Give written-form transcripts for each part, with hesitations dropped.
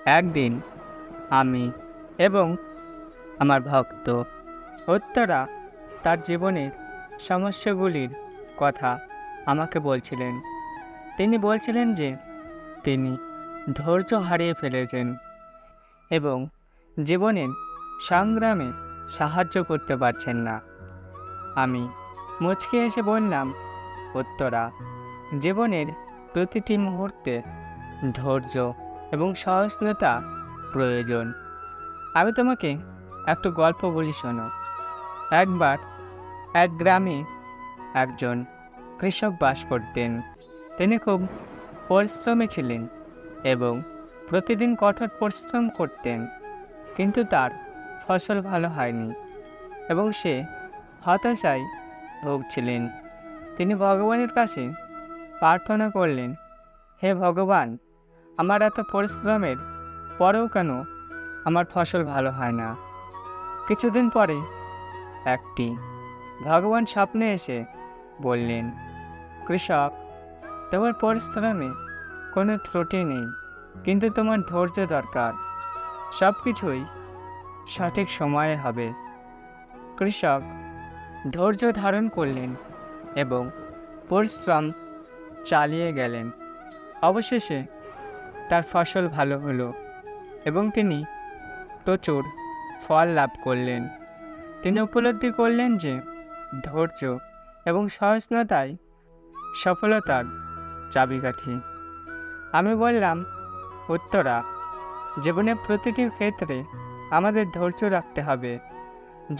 একদিন আমি এবং আমার ভক্ত উত্তরা তার জীবনের সমস্যাগুলির কথা আমাকে বলছিলেন। তিনি বলছিলেন যে তিনি ধৈর্য হারিয়ে ফেলেছেন এবং জীবনের সংগ্রামে সাহায্য করতে পারছেন না। আমি মুচকি এসে বললাম, উত্তরা, জীবনের প্রতিটি মুহূর্তে ধৈর্য এবং সহিষ্ণুতা প্রয়োজন। আমি তোমাকে একটা গল্প বলি, শোনো। একবার এক গ্রামে একজন কৃষক বাস করতেন। তিনি খুব পরিশ্রমী ছিলেন এবং প্রতিদিন কঠোর পরিশ্রম করতেন, কিন্তু তার ফসল ভালো হয়নি এবং সে হতাশায় ভুগছিলেন। তিনি ভগবানের কাছে প্রার্থনা করলেন, হে ভগবান, আমার এত পরিশ্রমের পরেও কেন আমার ফসল ভালো হয় না? কিছুদিন পরে একটি ভগবান স্বপ্নে এসে বললেন, কৃষক, তোমার পরিশ্রমে কোনো ত্রুটি নেই, কিন্তু তোমার ধৈর্য দরকার। সব কিছুই সঠিক সময়ে হবে। কৃষক ধৈর্য ধারণ করলেন এবং পরিশ্রম চালিয়ে গেলেন। অবশেষে তার ফসল ভালো হলো এবং তিনি প্রচুর ফল লাভ করলেন। তিনি উপলব্ধি করলেন যে ধৈর্য এবং সহিষ্ণুতাই সফলতার চাবিকাঠি। আমি বললাম, উত্তরা, জীবনের প্রতিটি ক্ষেত্রে আমাদের ধৈর্য রাখতে হবে।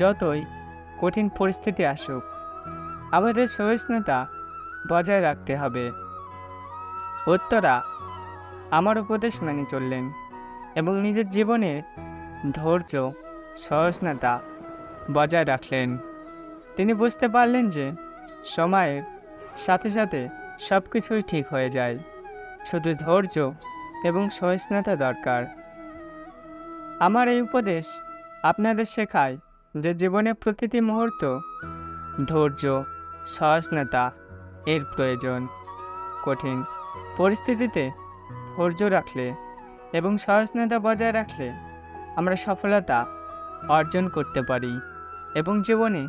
যতই কঠিন পরিস্থিতি আসুক, আমাদের সহিষ্ণুতা বজায় রাখতে হবে। উত্তরা আমার উপদেশ মেনে চললেন এবং নিজের জীবনে ধৈর্য সহিষ্ণুতা বজায় রাখলেন। তিনি বুঝতে পারলেন যে সময়ের সাথে সাথে সব কিছুই ঠিক হয়ে যায়, শুধু ধৈর্য এবং সহিষ্ণুতা দরকার। আমার এই উপদেশ আপনাদের শেখায় যে জীবনের প্রতিটি মুহূর্ত ধৈর্য সহিষ্ণুতা এর প্রয়োজন। কঠিন পরিস্থিতিতে ধৈর্য রাখলে এবং সহিষ্ণুতা বজায় রাখলে আমরা সফলতা অর্জন করতে পারি এবং জীবনে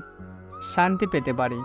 শান্তি পেতে পারি।